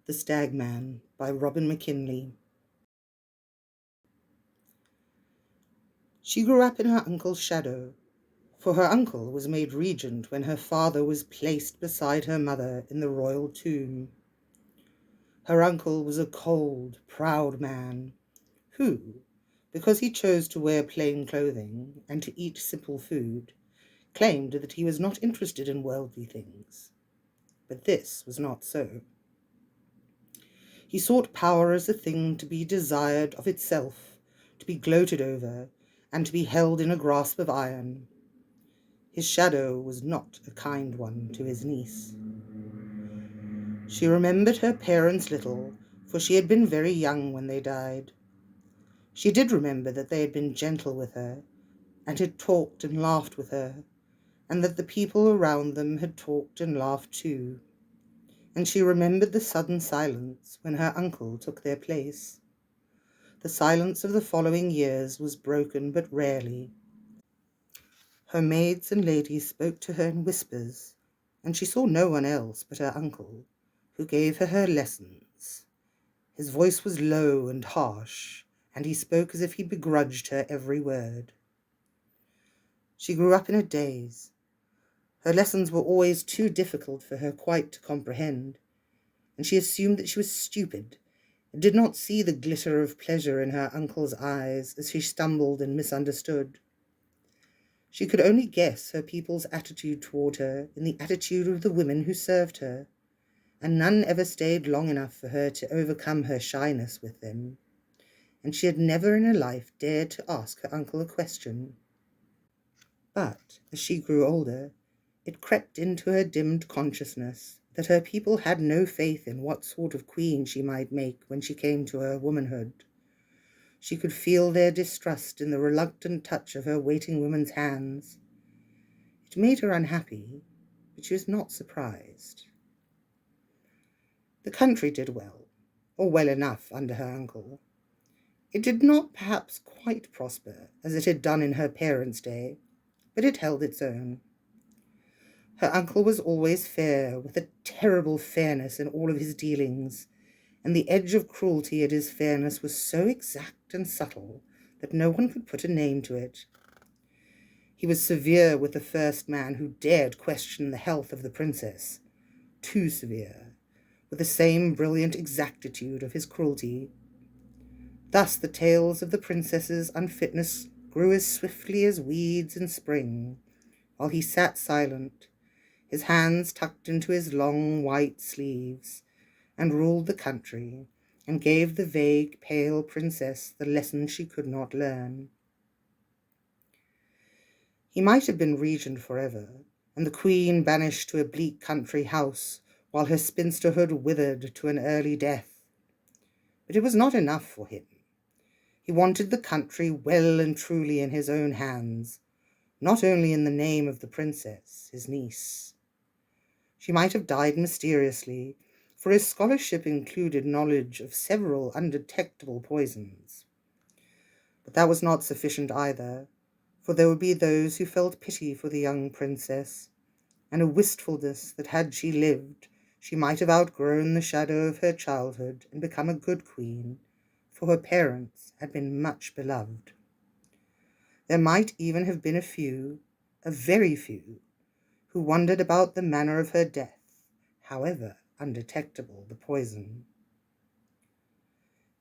The Stagman by Robert McKinley. She grew up in her uncle's shadow, for her uncle was made regent when her father was placed beside her mother in the royal tomb. Her uncle was a cold, proud man, who, because he chose to wear plain clothing and to eat simple food, claimed that he was not interested in worldly things. But this was not so. He sought power as a thing to be desired of itself, to be gloated over, and to be held in a grasp of iron. His shadow was not a kind one to his niece. She remembered her parents little, for she had been very young when they died. She did remember that they had been gentle with her, and had talked and laughed with her, and that the people around them had talked and laughed too. And she remembered the sudden silence when her uncle took their place. The silence of the following years was broken but rarely. Her maids and ladies spoke to her in whispers, and she saw no one else but her uncle, who gave her lessons. His voice was low and harsh, and he spoke as if he begrudged her every word. She grew up in a daze. Her lessons were always too difficult for her quite to comprehend, and she assumed that she was stupid, and did not see the glitter of pleasure in her uncle's eyes as she stumbled and misunderstood. She could only guess her people's attitude toward her in the attitude of the women who served her, and none ever stayed long enough for her to overcome her shyness with them, and she had never in her life dared to ask her uncle a question. But as she grew older, it crept into her dimmed consciousness that her people had no faith in what sort of queen she might make when she came to her womanhood. She could feel their distrust in the reluctant touch of her waiting woman's hands. It made her unhappy, but she was not surprised. The country did well, or well enough under her uncle. It did not perhaps quite prosper as it had done in her parents' day, but it held its own. Her uncle was always fair, with a terrible fairness in all of his dealings, and the edge of cruelty at his fairness was so exact and subtle that no one could put a name to it. He was severe with the first man who dared question the health of the princess, too severe, with the same brilliant exactitude of his cruelty. Thus the tales of the princess's unfitness grew as swiftly as weeds in spring, while he sat silent, his hands tucked into his long white sleeves, and ruled the country, and gave the vague, pale princess the lesson she could not learn. He might have been regent forever, and the queen banished to a bleak country house, while her spinsterhood withered to an early death. But it was not enough for him. He wanted the country well and truly in his own hands, not only in the name of the princess, his niece. She might have died mysteriously, for his scholarship included knowledge of several undetectable poisons. But that was not sufficient either, for there would be those who felt pity for the young princess, and a wistfulness that had she lived, she might have outgrown the shadow of her childhood and become a good queen, for her parents had been much beloved. There might even have been a very few, who wondered about the manner of her death, however undetectable the poison.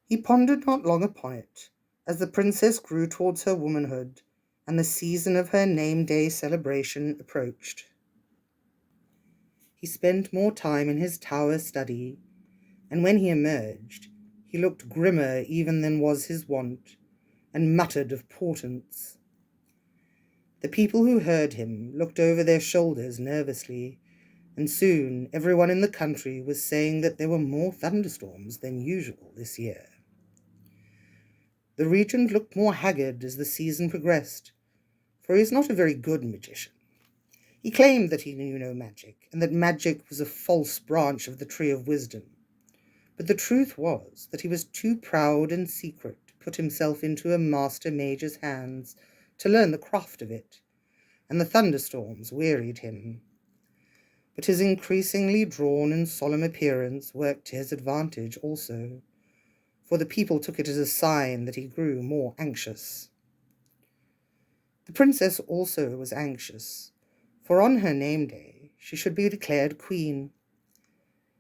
He pondered not long upon it, as the princess grew towards her womanhood, and the season of her name-day celebration approached. He spent more time in his tower study, and when he emerged, he looked grimmer even than was his wont, and muttered of portents. The people who heard him looked over their shoulders nervously, and soon everyone in the country was saying that there were more thunderstorms than usual this year. The regent looked more haggard as the season progressed, for he is not a very good magician. He claimed that he knew no magic, and that magic was a false branch of the tree of wisdom. But the truth was that he was too proud and secret to put himself into a master mage's hands to learn the craft of it, and the thunderstorms wearied him. But his increasingly drawn and solemn appearance worked to his advantage also, for the people took it as a sign that he grew more anxious. The princess also was anxious, for on her name day she should be declared queen.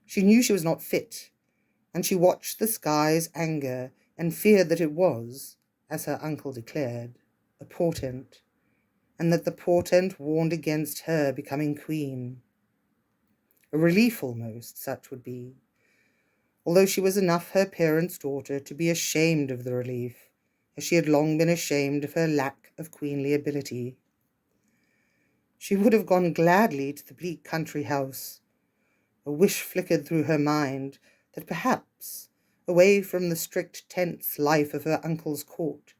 She knew she was not fit, and she watched the sky's anger and feared that it was, as her uncle declared, a portent, and that the portent warned against her becoming queen. A relief almost, such would be, although she was enough her parents' daughter to be ashamed of the relief, as she had long been ashamed of her lack of queenly ability. She would have gone gladly to the bleak country house. A wish flickered through her mind that perhaps, away from the strict tense life of her uncle's court,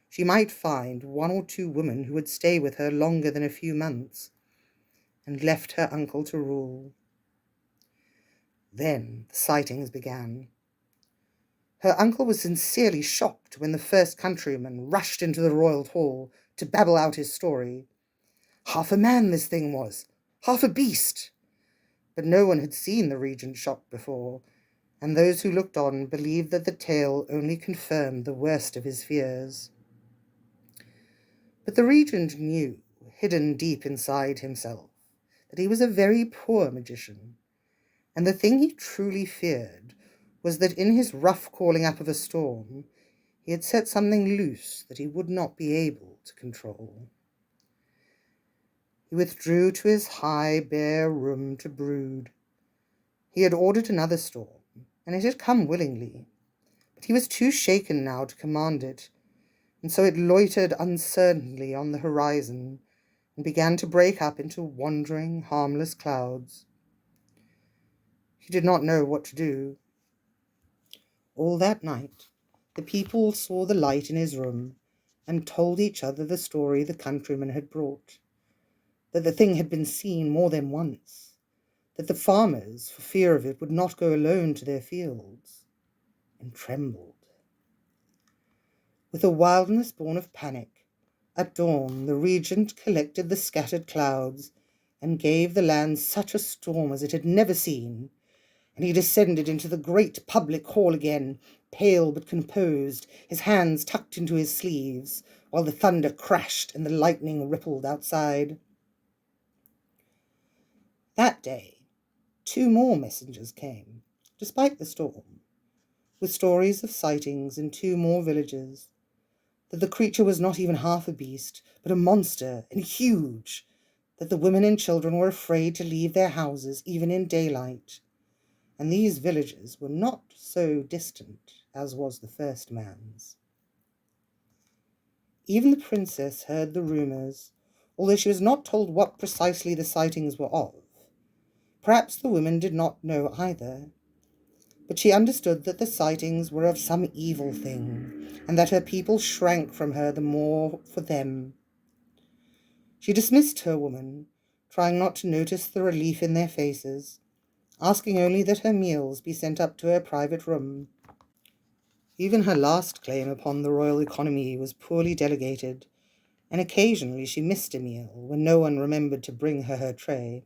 she might find one or two women who would stay with her longer than a few months, and left her uncle to rule. Then the sightings began. Her uncle was sincerely shocked when the first countryman rushed into the royal hall to babble out his story. Half a man this thing was, half a beast. But no one had seen the regent shot before, and those who looked on believed that the tale only confirmed the worst of his fears. But the regent knew, hidden deep inside himself, that he was a very poor magician, and the thing he truly feared was that in his rough calling up of a storm, he had set something loose that he would not be able to control. He withdrew to his high, bare room to brood. He had ordered another storm, and it had come willingly, but he was too shaken now to command it, and so it loitered uncertainly on the horizon and began to break up into wandering, harmless clouds. He did not know what to do. All that night, the people saw the light in his room and told each other the story the countryman had brought, that the thing had been seen more than once, that the farmers, for fear of it, would not go alone to their fields, and trembled. With a wildness born of panic, at dawn the regent collected the scattered clouds and gave the land such a storm as it had never seen, and he descended into the great public hall again, pale but composed, his hands tucked into his sleeves, while the thunder crashed and the lightning rippled outside. That day, 2 more messengers came, despite the storm, with stories of sightings in 2 more villages, that the creature was not even half a beast, but a monster, and huge, that the women and children were afraid to leave their houses even in daylight, and these villages were not so distant as was the first man's. Even the princess heard the rumours, although she was not told what precisely the sightings were of. Perhaps the women did not know either, but she understood that the sightings were of some evil thing, and that her people shrank from her the more for them. She dismissed her woman, trying not to notice the relief in their faces, asking only that her meals be sent up to her private room. Even her last claim upon the royal economy was poorly delegated, and occasionally she missed a meal when no one remembered to bring her tray.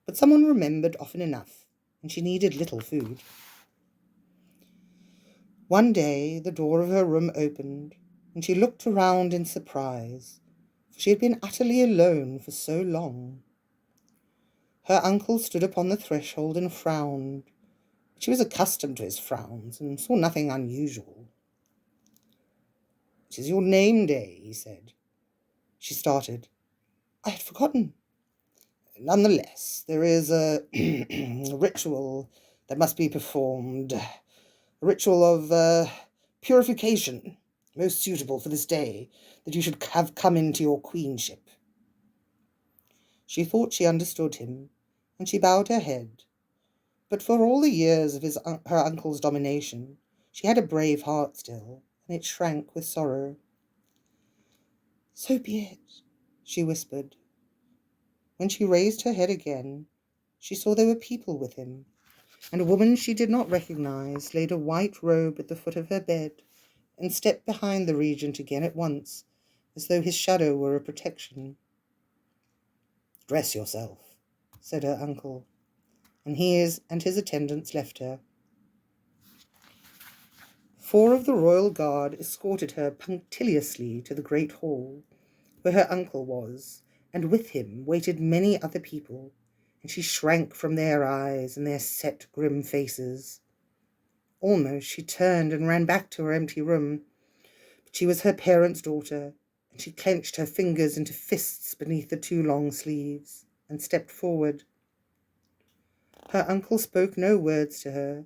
But someone remembered often enough, and she needed little food. One day the door of her room opened, and she looked around in surprise, for she had been utterly alone for so long. Her uncle stood upon the threshold and frowned. She was accustomed to his frowns, and saw nothing unusual. "It is your name day," he said. She started. "I had forgotten." "Nonetheless, there is a ritual that must be performed. A ritual of purification, most suitable for this day, that you should have come into your queenship." She thought she understood him, and she bowed her head. But for all the years of her uncle's domination, she had a brave heart still, and it shrank with sorrow. "So be it," she whispered. When she raised her head again, she saw there were people with him, and a woman she did not recognize laid a white robe at the foot of her bed and stepped behind the regent again at once, as though his shadow were a protection. "Dress yourself," said her uncle, and his attendants left her. 4 of the royal guard escorted her punctiliously to the great hall, where her uncle was, and with him waited many other people, and she shrank from their eyes and their set, grim faces. Almost she turned and ran back to her empty room, but she was her parents' daughter, and she clenched her fingers into fists beneath the 2 long sleeves, and stepped forward. Her uncle spoke no words to her,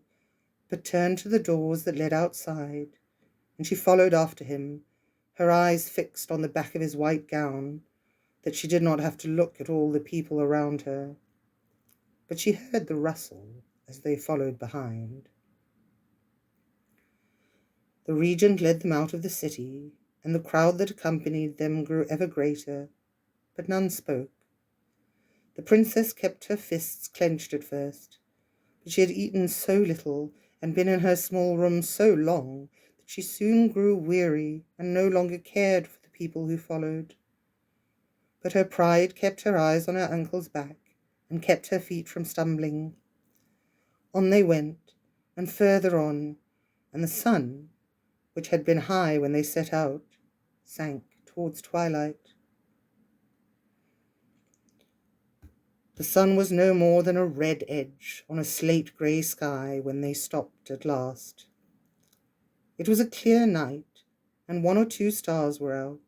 but turned to the doors that led outside, and she followed after him, her eyes fixed on the back of his white gown, that she did not have to look at all the people around her. But she heard the rustle as they followed behind. The regent led them out of the city, and the crowd that accompanied them grew ever greater, but none spoke. The princess kept her fists clenched at first, but she had eaten so little and been in her small room so long that she soon grew weary and no longer cared for the people who followed. But her pride kept her eyes on her uncle's back and kept her feet from stumbling. On they went, and further on, and the sun, which had been high when they set out, sank towards twilight. The sun was no more than a red edge on a slate-grey sky when they stopped at last. It was a clear night, and 1 or 2 stars were out.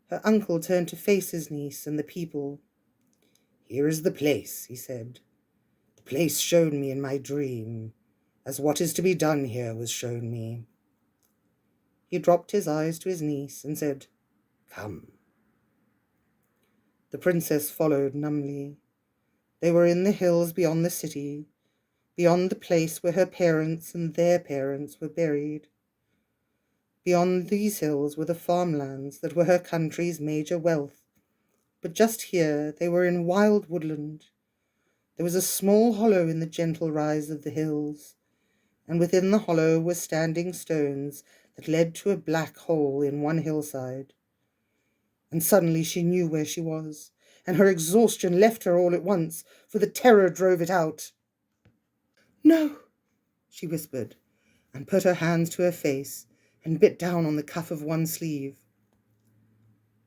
Her uncle turned to face his niece and the people. "Here is the place," he said. "The place shown me in my dream, as what is to be done here was shown me." He dropped his eyes to his niece and said, "Come." The princess followed numbly. They were in the hills beyond the city, beyond the place where her parents and their parents were buried. Beyond these hills were the farmlands that were her country's major wealth, but just here they were in wild woodland. There was a small hollow in the gentle rise of the hills, and within the hollow were standing stones that led to a black hole in one hillside. And suddenly she knew where she was, and her exhaustion left her all at once, for the terror drove it out. "No," she whispered, and put her hands to her face and bit down on the cuff of one sleeve.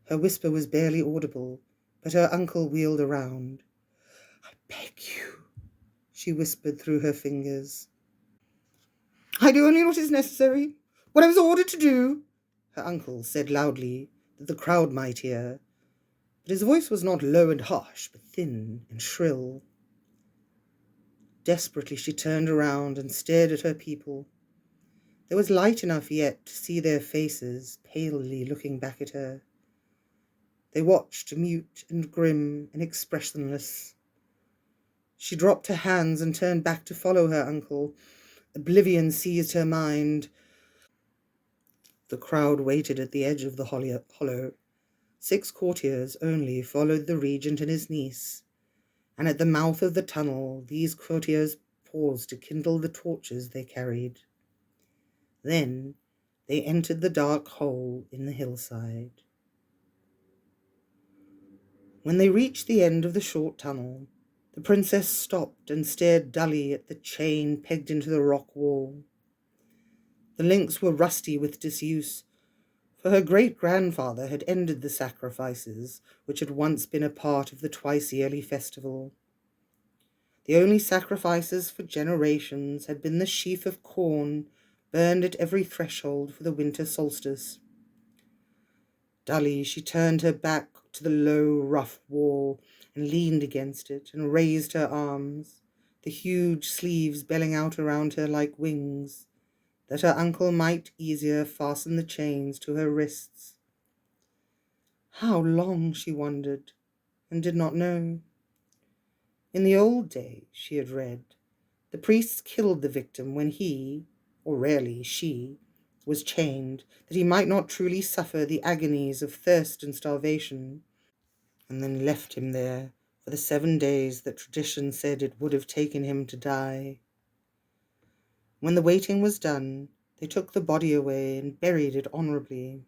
Her whisper was barely audible, but her uncle wheeled around. "I beg you," she whispered through her fingers. "I do only what is necessary, what I was ordered to do," her uncle said loudly, that the crowd might hear, but his voice was not low and harsh, but thin and shrill. Desperately she turned around and stared at her people. There was light enough yet to see their faces palely looking back at her. They watched, mute and grim and expressionless. She dropped her hands and turned back to follow her uncle. Oblivion seized her mind. The crowd waited at the edge of the hollow. 6 courtiers only followed the regent and his niece, and at the mouth of the tunnel these courtiers paused to kindle the torches they carried. Then they entered the dark hole in the hillside. When they reached the end of the short tunnel, the princess stopped and stared dully at the chain pegged into the rock wall. The links were rusty with disuse, for her great-grandfather had ended the sacrifices which had once been a part of the twice-yearly festival. The only sacrifices for generations had been the sheaf of corn burned at every threshold for the winter solstice. Dully she turned her back to the low, rough wall and leaned against it and raised her arms, the huge sleeves belling out around her like wings, that her uncle might easier fasten the chains to her wrists. How long, she wondered, and did not know. In the old days, she had read, the priests killed the victim when he, or rarely she, was chained, that he might not truly suffer the agonies of thirst and starvation, and then left him there for the 7 days that tradition said it would have taken him to die. When the waiting was done, they took the body away and buried it honorably.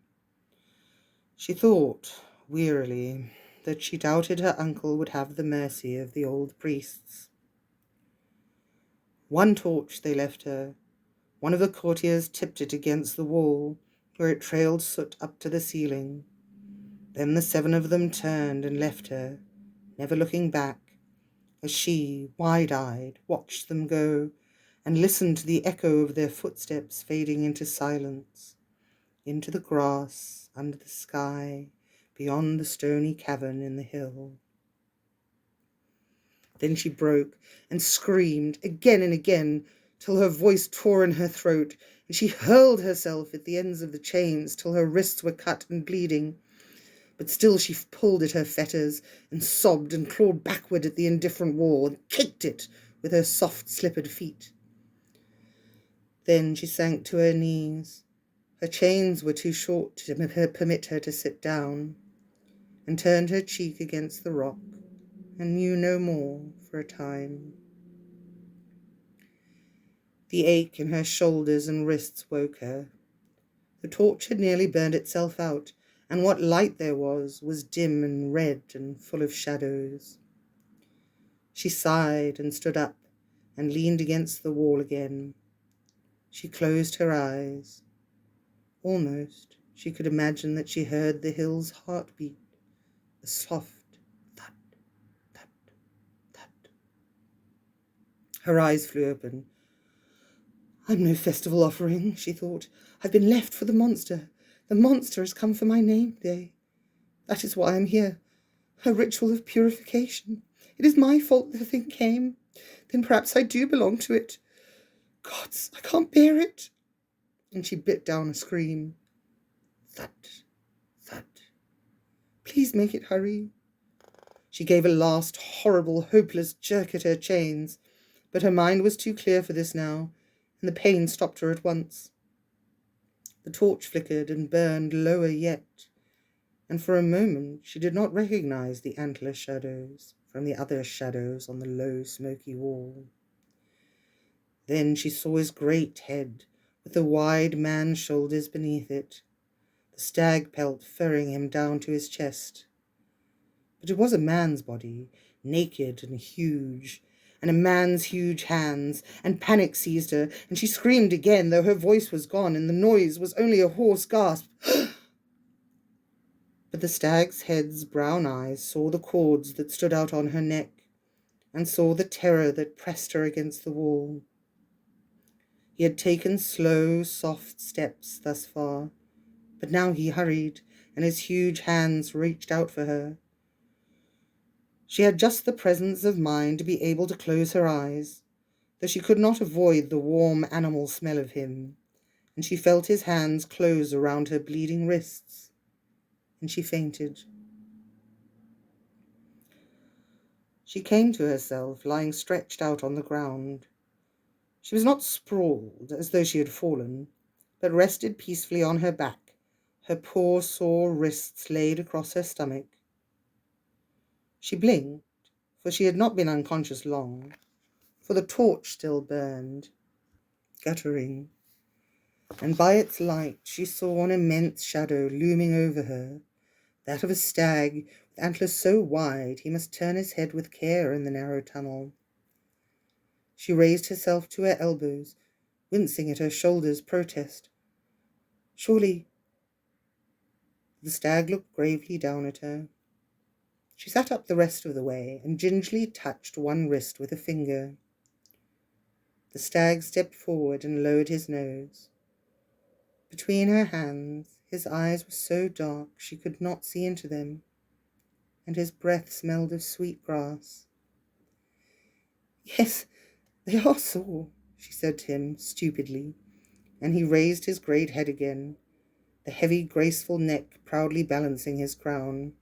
She thought, wearily, that she doubted her uncle would have the mercy of the old priests. One torch they left her. One of the courtiers tipped it against the wall, where it trailed soot up to the ceiling. Then the 7 of them turned and left her, never looking back, as she, wide-eyed, watched them go and listened to the echo of their footsteps fading into silence, into the grass, under the sky, beyond the stony cavern in the hill. Then she broke and screamed again and again till her voice tore in her throat, and she hurled herself at the ends of the chains till her wrists were cut and bleeding. But still she pulled at her fetters and sobbed and clawed backward at the indifferent wall and kicked it with her soft slippered feet. Then she sank to her knees. Her chains were too short to permit her to sit down, and turned her cheek against the rock, and knew no more for a time. The ache in her shoulders and wrists woke her. The torch had nearly burned itself out, and what light there was dim and red and full of shadows. She sighed and stood up and leaned against the wall again. She closed her eyes. Almost she could imagine that she heard the hill's heartbeat, a soft thud, thud, thud. Her eyes flew open. I'm no festival offering, she thought. I've been left for the monster. The monster has come for my name day. That is why I'm here. A ritual of purification. It is my fault the thing came. Then perhaps I do belong to it. Gods, I can't bear it. And she bit down a scream. Thud, thud. Please make it hurry. She gave a last horrible, hopeless jerk at her chains, but her mind was too clear for this now, and the pain stopped her at once. The torch flickered and burned lower yet, and for a moment she did not recognize the antler shadows from the other shadows on the low, smoky wall. Then she saw his great head, with the wide man's shoulders beneath it, the stag pelt furring him down to his chest. But it was a man's body, naked and huge, and a man's huge hands, and panic seized her, and she screamed again, though her voice was gone, and the noise was only a hoarse gasp. But the stag's head's brown eyes saw the cords that stood out on her neck, and saw the terror that pressed her against the wall. He had taken slow, soft steps thus far, but now he hurried, and his huge hands reached out for her. She had just the presence of mind to be able to close her eyes, though she could not avoid the warm animal smell of him, and she felt his hands close around her bleeding wrists, and she fainted. She came to herself, lying stretched out on the ground. She was not sprawled, as though she had fallen, but rested peacefully on her back, her poor sore wrists laid across her stomach. She blinked, for she had not been unconscious long, for the torch still burned, guttering, and by its light she saw an immense shadow looming over her, that of a stag with antlers so wide he must turn his head with care in the narrow tunnel. She raised herself to her elbows, wincing at her shoulders' protest. Surely... The stag looked gravely down at her. She sat up the rest of the way and gingerly touched one wrist with a finger. The stag stepped forward and lowered his nose. Between her hands, his eyes were so dark she could not see into them, and his breath smelled of sweet grass. Yes, they are sore, she said to him stupidly, and he raised his great head again, the heavy, graceful neck proudly balancing his crown.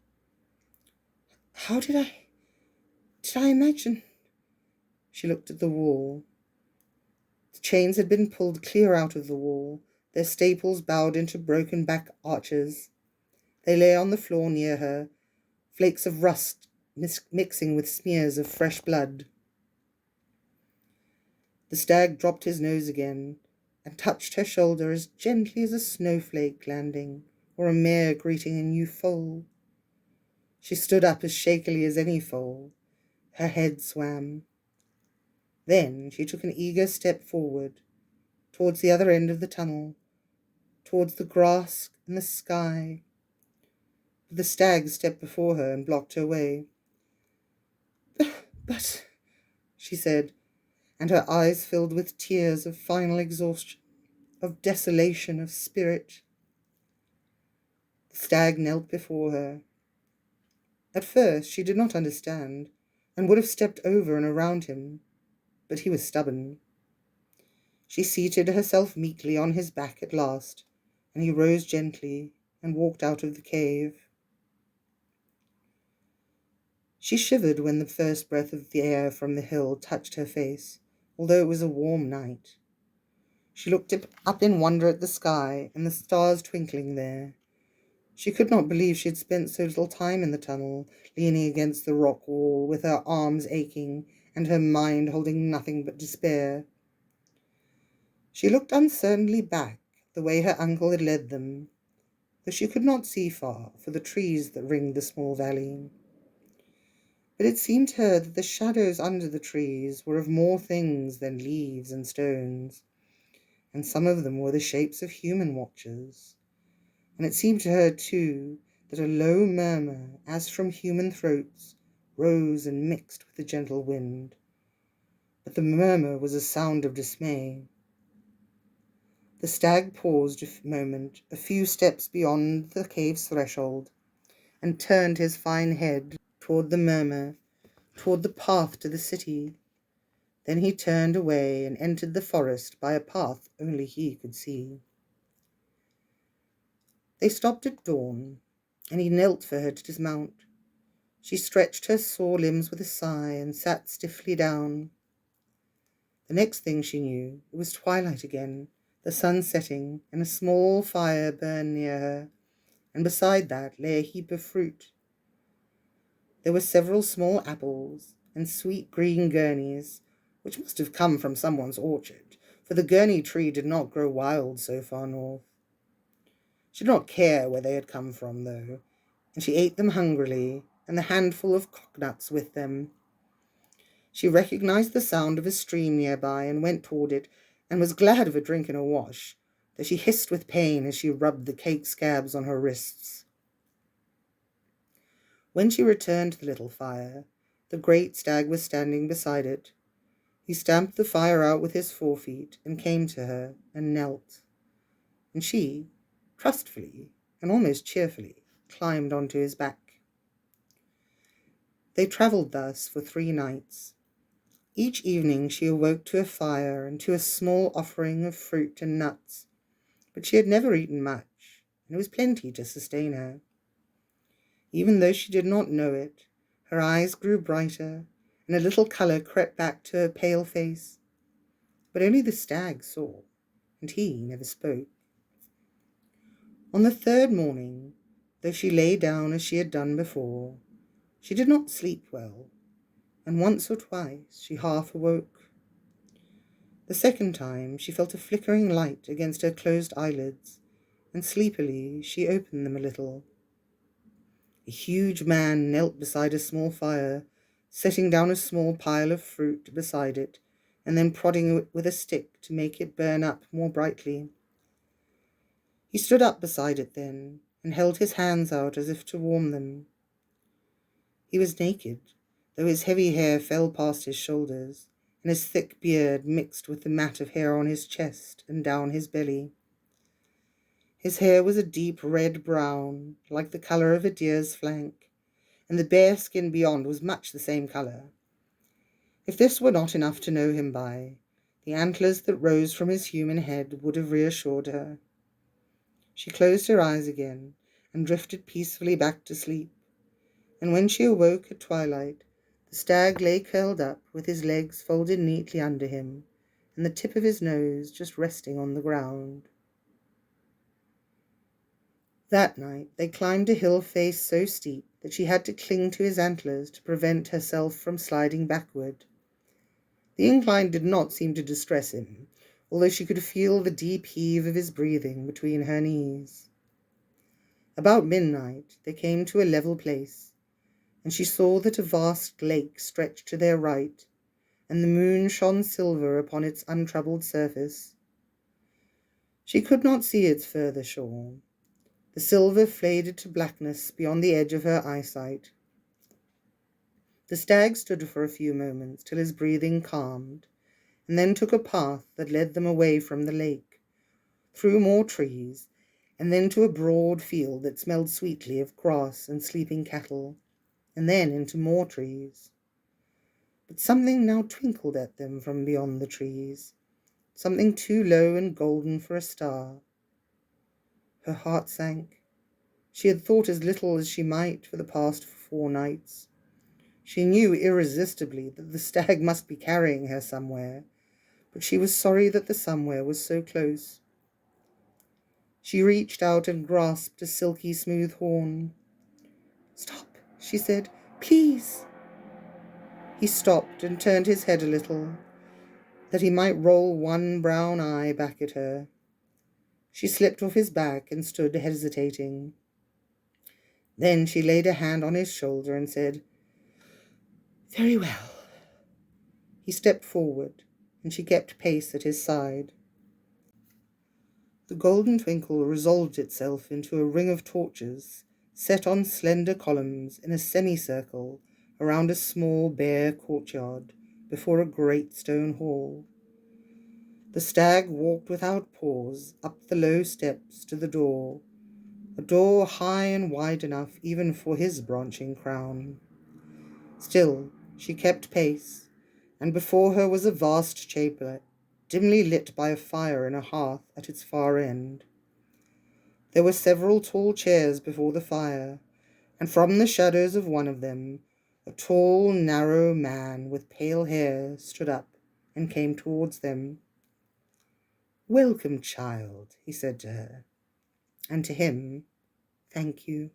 How did I imagine? She looked at the wall. The chains had been pulled clear out of the wall, their staples bowed into broken back arches. They lay on the floor near her, flakes of rust mixing with smears of fresh blood. The stag dropped his nose again and touched her shoulder as gently as a snowflake landing or a mare greeting a new foal. She stood up as shakily as any foal. Her head swam. Then she took an eager step forward, towards the other end of the tunnel, towards the grass and the sky. But the stag stepped before her and blocked her way. But, she said, and her eyes filled with tears of final exhaustion, of desolation of spirit. The stag knelt before her. At first she did not understand, and would have stepped over and around him, but he was stubborn. She seated herself meekly on his back at last, and he rose gently and walked out of the cave. She shivered when the first breath of the air from the hill touched her face, although it was a warm night. She looked up in wonder at the sky and the stars twinkling there. She could not believe she had spent so little time in the tunnel, leaning against the rock wall, with her arms aching and her mind holding nothing but despair. She looked uncertainly back, the way her uncle had led them, though she could not see far for the trees that ringed the small valley. But it seemed to her that the shadows under the trees were of more things than leaves and stones, and some of them were the shapes of human watchers. And it seemed to her, too, that a low murmur, as from human throats, rose and mixed with the gentle wind. But the murmur was a sound of dismay. The stag paused a moment, a few steps beyond the cave's threshold, and turned his fine head toward the murmur, toward the path to the city. Then he turned away and entered the forest by a path only he could see. They stopped at dawn, and he knelt for her to dismount. She stretched her sore limbs with a sigh and sat stiffly down. The next thing she knew, it was twilight again, the sun setting, and a small fire burned near her, and beside that lay a heap of fruit. There were several small apples and sweet green gurneys, which must have come from someone's orchard, for the gurney tree did not grow wild so far north. She did not care where they had come from, though, and she ate them hungrily, and the handful of coconuts with them. She recognized the sound of a stream nearby and went toward it, and was glad of a drink and a wash, though she hissed with pain as she rubbed the cake scabs on her wrists. When she returned to the little fire, the great stag was standing beside it. He stamped the fire out with his forefeet and came to her and knelt, and she, trustfully and almost cheerfully, climbed onto his back. They travelled thus for 3 nights. Each evening she awoke to a fire and to a small offering of fruit and nuts, but she had never eaten much, and it was plenty to sustain her. Even though she did not know it, her eyes grew brighter, and a little colour crept back to her pale face. But only the stag saw, and he never spoke. On the 3rd morning, though she lay down as she had done before, she did not sleep well, and once or twice she half awoke. The second time she felt a flickering light against her closed eyelids, and sleepily she opened them a little. A huge man knelt beside a small fire, setting down a small pile of fruit beside it, and then prodding it with a stick to make it burn up more brightly. He stood up beside it then, and held his hands out as if to warm them. He was naked, though his heavy hair fell past his shoulders, and his thick beard mixed with the mat of hair on his chest and down his belly. His hair was a deep red-brown, like the colour of a deer's flank, and the bare skin beyond was much the same colour. If this were not enough to know him by, the antlers that rose from his human head would have reassured her. She closed her eyes again and drifted peacefully back to sleep, and when she awoke at twilight, the stag lay curled up with his legs folded neatly under him and the tip of his nose just resting on the ground. That night they climbed a hill face so steep that she had to cling to his antlers to prevent herself from sliding backward. The incline did not seem to distress him, although she could feel the deep heave of his breathing between her knees. About midnight they came to a level place, and she saw that a vast lake stretched to their right, and the moon shone silver upon its untroubled surface. She could not see its further shore. The silver faded to blackness beyond the edge of her eyesight. The stag stood for a few moments till his breathing calmed, and then took a path that led them away from the lake, through more trees, and then to a broad field that smelled sweetly of grass and sleeping cattle, and then into more trees. But something now twinkled at them from beyond the trees, something too low and golden for a star. Her heart sank. She had thought as little as she might for the past 4 nights. She knew irresistibly that the stag must be carrying her somewhere, but she was sorry that the somewhere was so close. She reached out and grasped a silky smooth horn. "Stop," she said, "please." He stopped and turned his head a little, that he might roll one brown eye back at her. She slipped off his back and stood hesitating. Then she laid a hand on his shoulder and said, "Very well." He stepped forward, and she kept pace at his side. The golden twinkle resolved itself into a ring of torches, set on slender columns in a semicircle around a small bare courtyard before a great stone hall. The stag walked without pause up the low steps to the door, a door high and wide enough even for his branching crown. Still she kept pace, and before her was a vast chamber, dimly lit by a fire in a hearth at its far end. There were several tall chairs before the fire, and from the shadows of one of them, a tall, narrow man with pale hair stood up and came towards them. "Welcome, child," he said to her, and to him, "Thank you."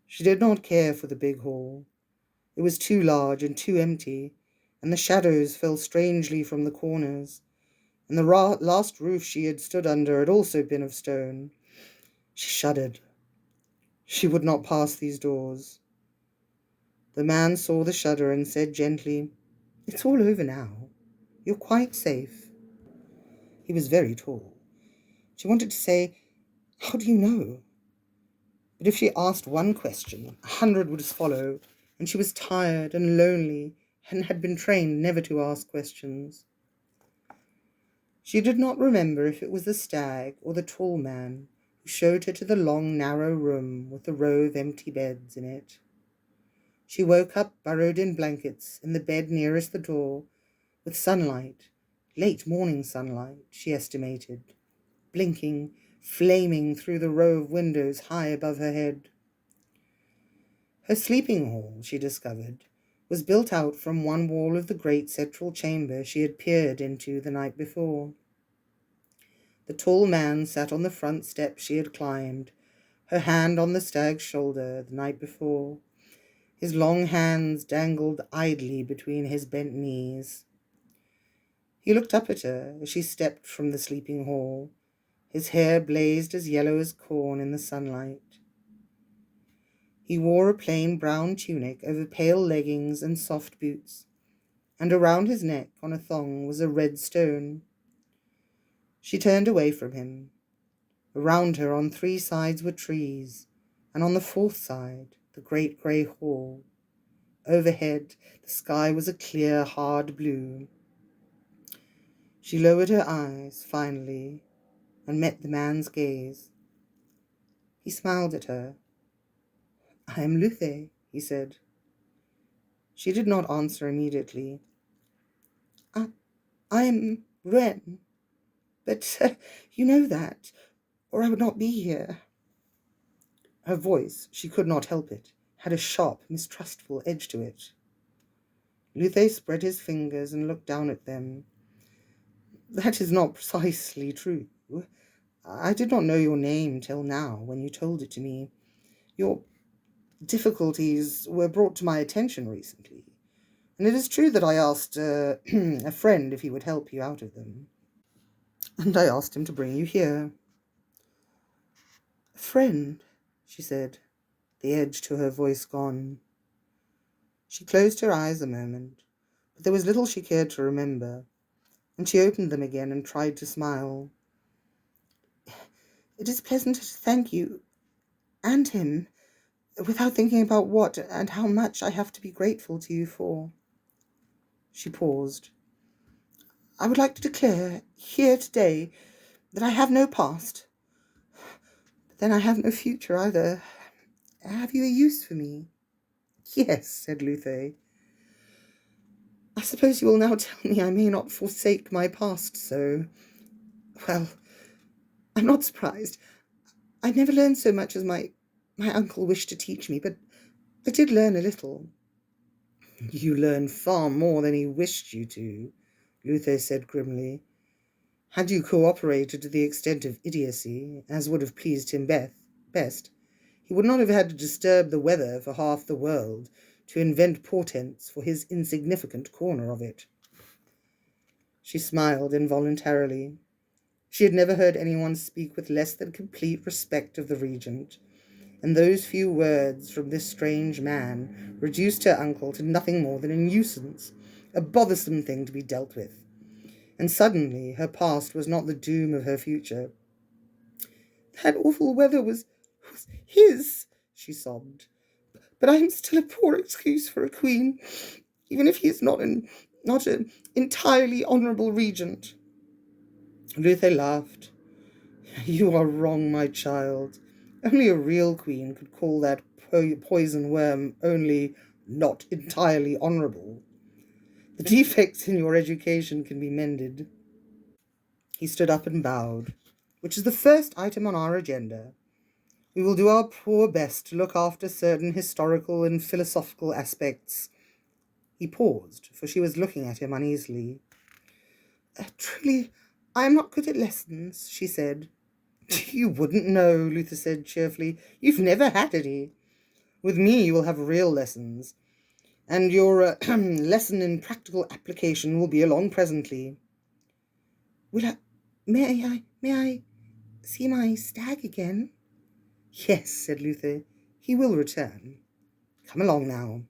She did not care for the big hall. It was too large and too empty, and the shadows fell strangely from the corners, and the last roof she had stood under had also been of stone. She shuddered. She would not pass these doors. The man saw the shudder and said gently, "It's all over now. You're quite safe." He was very tall. She wanted to say, "How do you know?" But if she asked one question, 100 would follow, and she was tired and lonely and had been trained never to ask questions. She did not remember if it was the stag or the tall man who showed her to the long, narrow room with the row of empty beds in it. She woke up burrowed in blankets in the bed nearest the door, with sunlight, late morning sunlight, she estimated, blinking, flaming through the row of windows high above her head. Her sleeping hall, she discovered, was built out from one wall of the great central chamber she had peered into the night before. The tall man sat on the front step she had climbed, her hand on the stag's shoulder the night before. His long hands dangled idly between his bent knees. He looked up at her as she stepped from the sleeping hall. His hair blazed as yellow as corn in the sunlight. He wore a plain brown tunic over pale leggings and soft boots, and around his neck on a thong was a red stone. She turned away from him. Around her on 3 sides were trees, and on the 4th side the great grey hall. Overhead the sky was a clear, hard blue. She lowered her eyes, finally, and met the man's gaze. He smiled at her. "I am Luthe," he said. She did not answer immediately. I am Ren, but you know that, or I would not be here." Her voice, she could not help it, had a sharp, mistrustful edge to it. Luthe spread his fingers and looked down at them. "That is not precisely true. I did not know your name till now, when you told it to me. Your difficulties were brought to my attention recently, and it is true that I asked a friend if he would help you out of them. And I asked him to bring you here." "A friend," she said. the edge to her voice gone. She closed her eyes a moment, but there was little she cared to remember, and she opened them again and tried to smile. It is pleasant to thank you, and him, without thinking about what and how much I have to be grateful to you for. She paused. I would like to declare here today that I have no past, but then I have no future either. Have you a use for me? Yes, said Luther. I suppose you will now tell me I may not forsake my past, so... Well, I'm not surprised. I never learned so much as my uncle wished to teach me, but I did learn a little. You learned far more than he wished you to, Luther said grimly. Had you cooperated to the extent of idiocy, as would have pleased him best, he would not have had to disturb the weather for half the world to invent portents for his insignificant corner of it. She smiled involuntarily. She had never heard anyone speak with less than complete respect of the regent, and those few words from this strange man reduced her uncle to nothing more than a nuisance, a bothersome thing to be dealt with. And suddenly her past was not the doom of her future. That awful weather was his, she sobbed. But I am still a poor excuse for a queen, even if he is not an entirely honourable regent. Luther laughed. You are wrong, my child. Only a real queen could call that poison worm only not entirely honourable. The defects in your education can be mended. He stood up and bowed. Which is the first item on our agenda. We will do our poor best to look after certain historical and philosophical aspects. He paused, for she was looking at him uneasily. Truly, I am not good at lessons, she said. You wouldn't know, Luther said cheerfully. You've never had any. With me you will have real lessons, and your lesson in practical application will be along presently. May I see my stag again? Yes, said Luther. He will return. Come along now.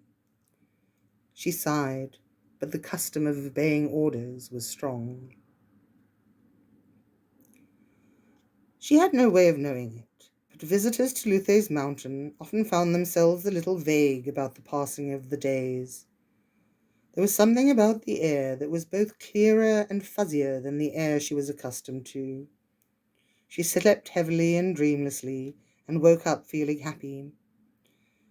She sighed, but the custom of obeying orders was strong. She had no way of knowing it, but visitors to Luther's mountain often found themselves a little vague about the passing of the days. There was something about the air that was both clearer and fuzzier than the air she was accustomed to. She slept heavily and dreamlessly, and woke up feeling happy.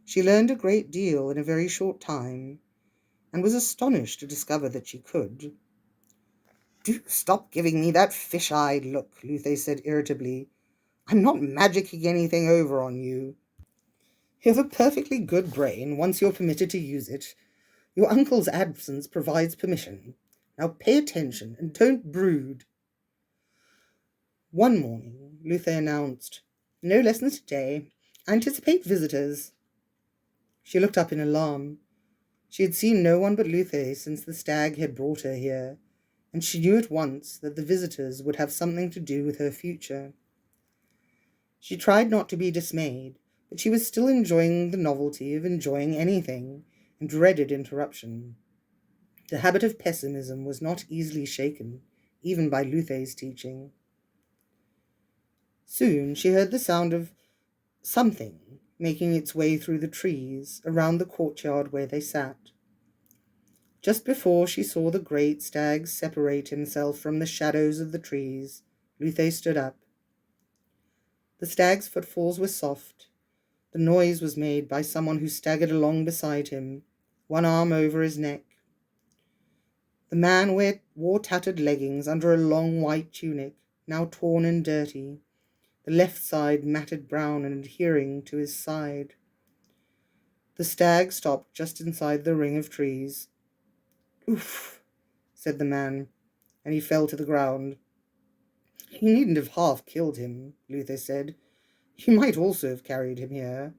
She learned a great deal in a very short time, and was astonished to discover that she could. Do stop giving me that fish-eyed look, Luther said irritably. I'm not magicking anything over on you. You have a perfectly good brain once you're permitted to use it. Your uncle's absence provides permission. Now pay attention and don't brood. One morning, Luther announced, No lessons today. I anticipate visitors. She looked up in alarm. She had seen no one but Luther since the stag had brought her here, and she knew at once that the visitors would have something to do with her future. She tried not to be dismayed, but she was still enjoying the novelty of enjoying anything, and dreaded interruption. The habit of pessimism was not easily shaken, even by Luther's teaching. Soon she heard the sound of something making its way through the trees around the courtyard where they sat. Just before she saw the great stag separate himself from the shadows of the trees, Luther stood up. The stag's footfalls were soft. The noise was made by someone who staggered along beside him, one arm over his neck. The man wore tattered leggings under a long white tunic, now torn and dirty, the left side matted brown and adhering to his side. The stag stopped just inside the ring of trees. Oof, said the man, and he fell to the ground. You needn't have half killed him, Luther said. You might also have carried him here.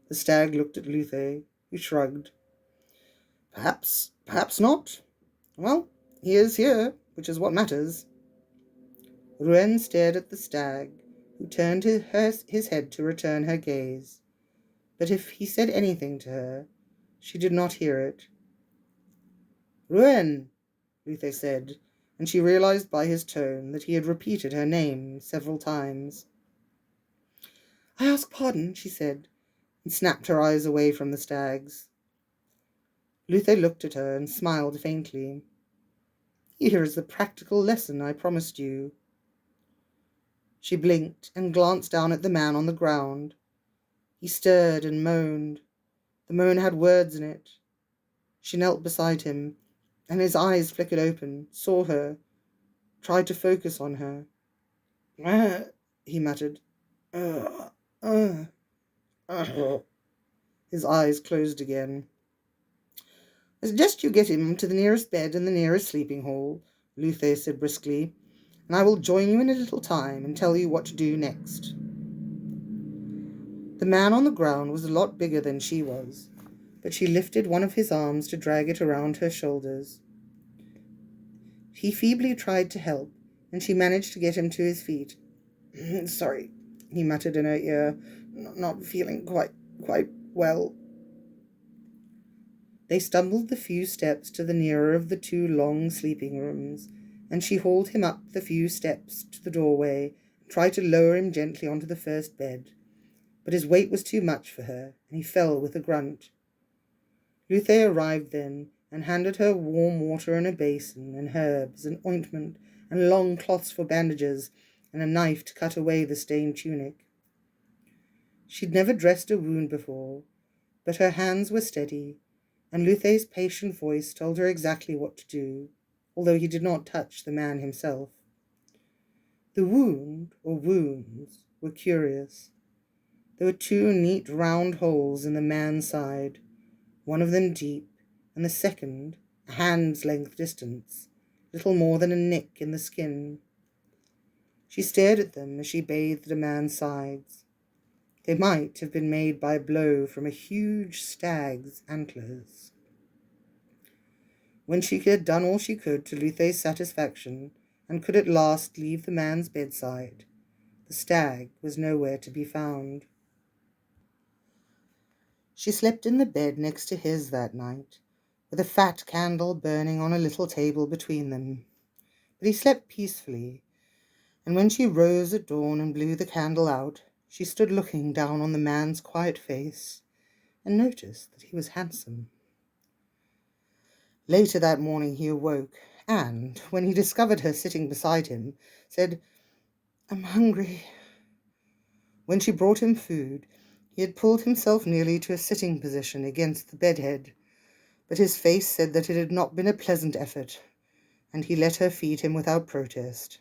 The stag looked at Luther, who shrugged. Perhaps not. Well, he is here, which is what matters. Rouen stared at the stag, who turned his head to return her gaze. but if he said anything to her, she did not hear it. "Ruin," Luther said, and she realized by his tone that he had repeated her name several times. "I ask pardon," she said, and snapped her eyes away from the stags. Luther looked at her and smiled faintly. "Here is the practical lesson I promised you." She blinked and glanced down at the man on the ground. He stirred and moaned. The moan had words in it. She knelt beside him, and his eyes flickered open, saw her, tried to focus on her. He muttered. His eyes closed again. "I suggest you get him to the nearest bed in the nearest sleeping hall," Luther said briskly, "and I will join you in a little time and tell you what to do next." The man on the ground was a lot bigger than she was, but she lifted one of his arms to drag it around her shoulders. He feebly tried to help, and she managed to get him to his feet. "Sorry," he muttered in her ear, "not feeling quite well." They stumbled the few steps to the nearer of the two long sleeping rooms, and she hauled him up the few steps to the doorway and tried to lower him gently onto the first bed. But his weight was too much for her, and he fell with a grunt. Luther arrived then and handed her warm water in a basin, and herbs, and ointment, and long cloths for bandages, and a knife to cut away the stained tunic. She'd never dressed a wound before, but her hands were steady, and Luther's patient voice told her exactly what to do, although he did not touch the man himself. The wound, or wounds, were curious. There were two neat round holes in the man's side, one of them deep, and the second a hand's length distance, little more than a nick in the skin. She stared at them as she bathed the man's sides. They might have been made by a blow from a huge stag's antlers. When she had done all she could to Luther's satisfaction, and could at last leave the man's bedside, the stag was nowhere to be found. She slept in the bed next to his that night, with a fat candle burning on a little table between them. But he slept peacefully, and when she rose at dawn and blew the candle out, she stood looking down on the man's quiet face and noticed that he was handsome. Later that morning he awoke, and, when he discovered her sitting beside him, said, "I'm hungry." When she brought him food, he had pulled himself nearly to a sitting position against the bedhead, but his face said that it had not been a pleasant effort, and he let her feed him without protest.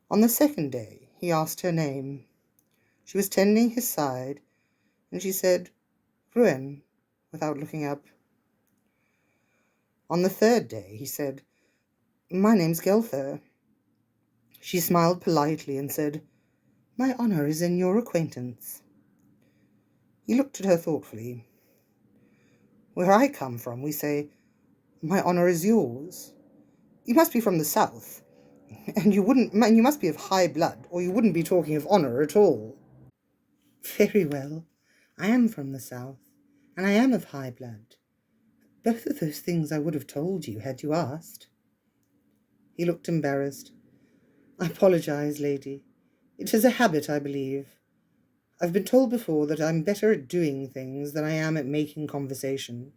On the second day he asked her name. She was tending his side, and she said, "Ruin," without looking up. On the third day he said, "My name's Gelther." She smiled politely and said, "My honor is in your acquaintance." He looked at her thoughtfully. "Where I come from, we say, 'My honor is yours.' You must be from the south, and you must be of high blood, or you wouldn't be talking of honor at all." "Very well. I am from the south, and I am of high blood. Both of those things I would have told you had you asked." He looked embarrassed. "I apologize, lady. It is a habit, I believe. I've been told before that I'm better at doing things than I am at making conversation.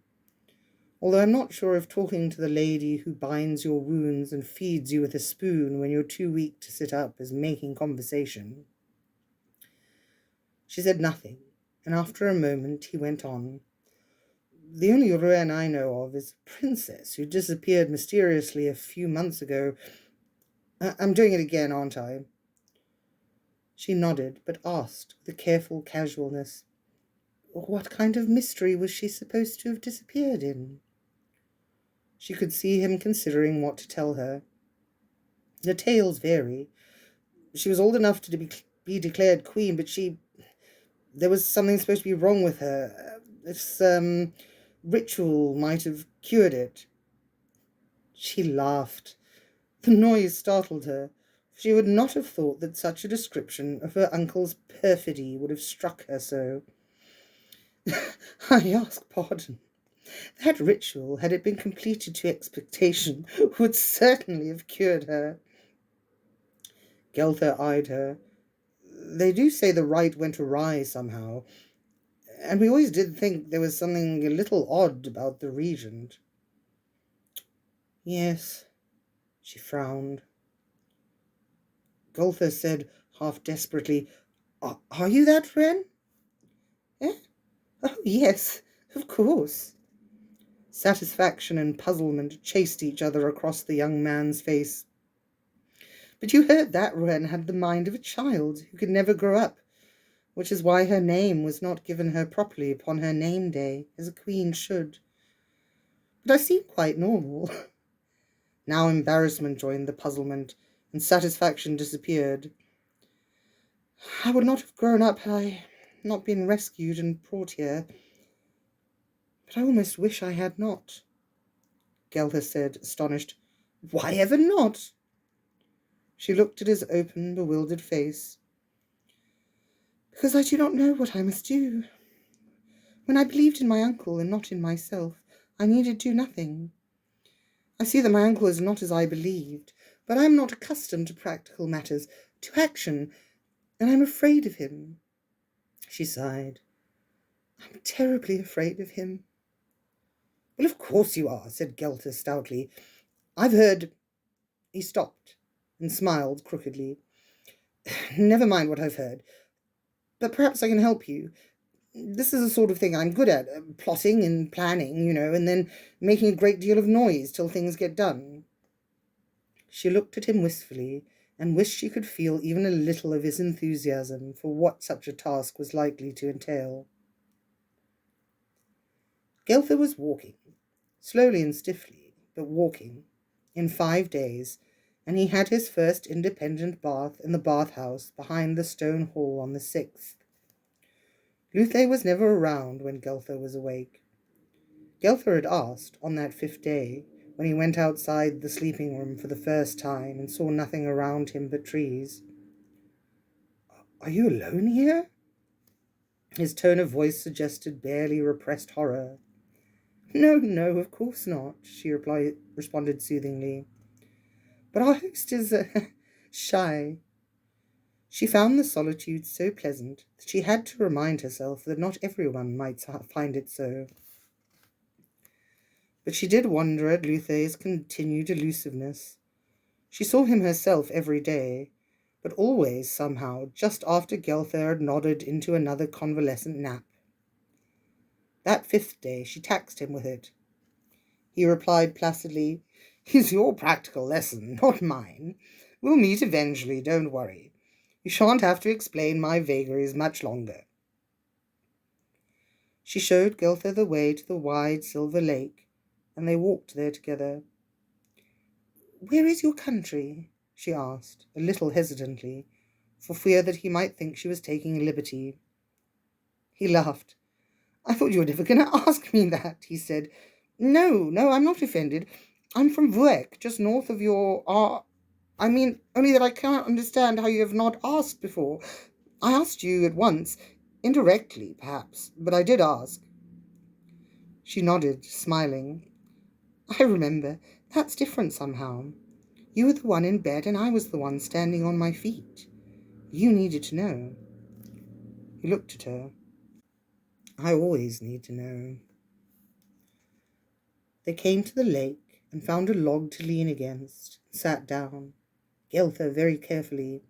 Although I'm not sure if talking to the lady who binds your wounds and feeds you with a spoon when you're too weak to sit up is making conversation." She said nothing, and after a moment he went on. "The only Rouen I know of is a princess who disappeared mysteriously a few months ago. I'm doing it again, aren't I?" She nodded, but asked with a careful casualness, "What kind of mystery was she supposed to have disappeared in?" She could see him considering what to tell her. The tales vary. She was old enough to be declared queen, but there was something supposed to be wrong with her. This ritual might have cured it. She laughed. The noise startled her. She would not have thought that such a description of her uncle's perfidy would have struck her so. I ask pardon. That ritual, had it been completed to expectation, would certainly have cured her. Gelther eyed her. They do say the rite went awry somehow, and we always did think there was something a little odd about the regent. Yes, she frowned. Gelther said, half desperately, Are you that Wren? Eh? Oh, yes, of course. Satisfaction and puzzlement chased each other across the young man's face. But you heard that Wren had the mind of a child who could never grow up, which is why her name was not given her properly upon her name day, as a queen should. But I seem quite normal. Now embarrassment joined the puzzlement, and satisfaction disappeared. I would not have grown up had I not been rescued and brought here. But I almost wish I had not. Gelther said, astonished. Why ever not? She looked at his open, bewildered face. Because I do not know what I must do. When I believed in my uncle and not in myself, I needed do nothing. I see that my uncle is not as I believed, but I am not accustomed to practical matters, to action, and I am afraid of him. She sighed. I'm terribly afraid of him. Well, of course you are, said Gelther stoutly. I've heard... He stopped and smiled crookedly. Never mind what I've heard, but perhaps I can help you. This is the sort of thing I'm good at, plotting and planning, and then making a great deal of noise till things get done. She looked at him wistfully and wished she could feel even a little of his enthusiasm for what such a task was likely to entail. Gelther was walking, slowly and stiffly, but walking, in 5 days, and he had his first independent bath in the bathhouse behind the stone hall on the 6th. Luthe was never around when Gelther was awake. Gelther had asked, on that 5th day, when he went outside the sleeping room for the first time and saw nothing around him but trees. Are you alone here? His tone of voice suggested barely repressed horror. No, of course not, she responded soothingly. But our host is shy. She found the solitude so pleasant that she had to remind herself that not everyone might find it so. But she did wonder at Luthe's continued elusiveness. She saw him herself every day, but always, somehow, just after Gelther had nodded into another convalescent nap. That 5th day she taxed him with it. He replied placidly, It's your practical lesson, not mine. We'll meet eventually, don't worry. You shan't have to explain my vagaries much longer. She showed Gelther the way to the wide silver lake, and they walked there together. Where is your country? She asked, a little hesitantly, for fear that he might think she was taking a liberty. He laughed. I thought you were never going to ask me that, he said. No, I'm not offended. I'm from Vuek, just north of your... only that I cannot understand how you have not asked before. I asked you at once, indirectly, perhaps, but I did ask. She nodded, smiling. I remember. That's different somehow. You were the one in bed and I was the one standing on my feet. You needed to know. He looked at her. I always need to know. They came to the lake and found a log to lean against and sat down, Gelther very carefully.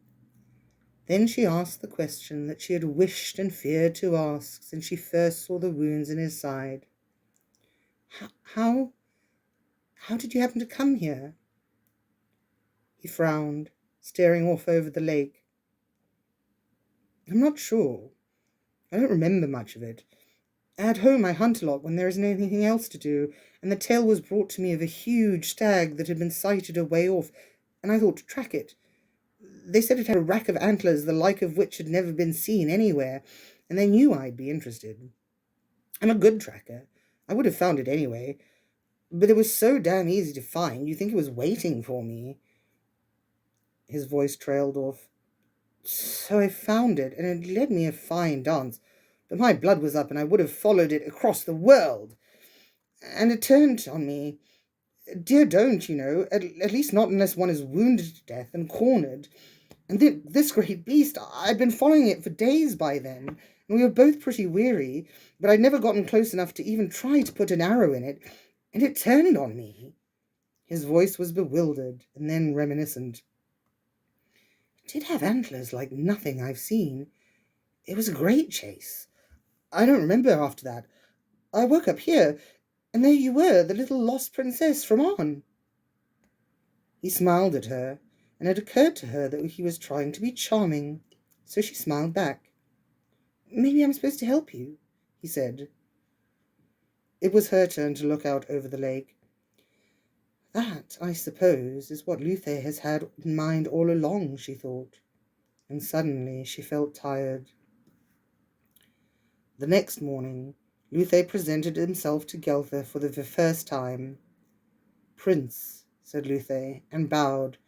Then she asked the question that she had wished and feared to ask since she first saw the wounds in his side. How did you happen to come here? He frowned, staring off over the lake. I'm not sure. I don't remember much of it. At home I hunt a lot when there isn't anything else to do, and the tale was brought to me of a huge stag that had been sighted a way off, and I thought to track it. They said it had a rack of antlers the like of which had never been seen anywhere, and they knew I'd be interested. I'm a good tracker. I would have found it anyway. But it was so damn easy to find, you'd think it was waiting for me. His voice trailed off. So I found it, and it led me a fine dance. but my blood was up and I would have followed it across the world. And it turned on me. Dear don't, at least not unless one is wounded to death and cornered. And this great beast, I'd been following it for days by then, and we were both pretty weary, but I'd never gotten close enough to even try to put an arrow in it, and it turned on me. His voice was bewildered and then reminiscent. It did have antlers like nothing I've seen. It was a great chase. I don't remember after that. I woke up here, and there you were, the little lost princess from On. He smiled at her, and it occurred to her that he was trying to be charming, so she smiled back. Maybe I'm supposed to help you, he said. It was her turn to look out over the lake. That, I suppose, is what Luther has had in mind all along, she thought, and suddenly she felt tired. The next morning, Luther presented himself to Gelther for the first time. Prince, said Luther, and bowed,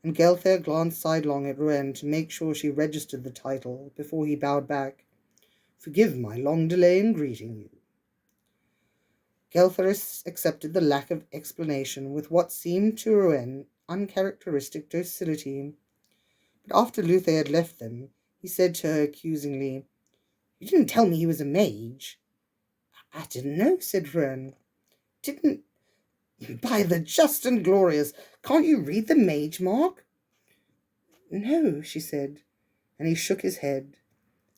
and Gelther glanced sidelong at Rouen to make sure she registered the title before he bowed back. Forgive my long delay in greeting you. Gelther accepted the lack of explanation with what seemed to Rouen uncharacteristic docility. But after Luther had left them, he said to her accusingly, You didn't tell me he was a mage. I didn't know, said Rouen. Didn't... By the just and glorious, can't you read the mage mark? No, she said, and he shook his head,